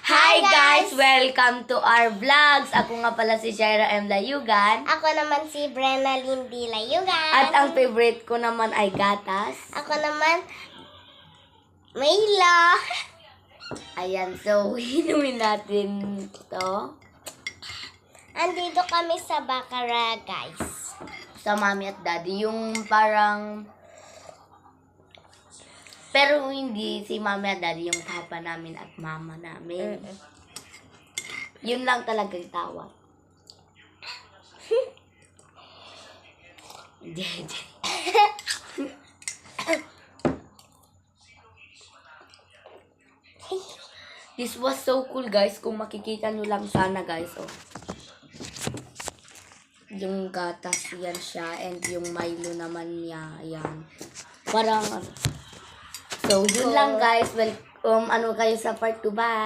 Hi guys! Welcome to our vlogs. Ako nga pala si Shaira M. Layugan. Ako naman si Brenna Lindy Layugan. At ang favorite ko naman ay gatas. Ako naman, Mayla. Ayan, so inumin natin to. Andito kami sa Baccarat, guys. Sa mami at daddy. Yung parang... Pero hindi si mami at daddy, yung papa namin at mama namin. Yun lang talaga yung tawag. Jeje. This was so cool, guys. Kung makikita nyo lang sana, guys. Oh. Yung gatas, yan siya. And yung Milo naman niya, yan. Parang, so, yun lang, guys. Well, ano kayo sa part 2, bye.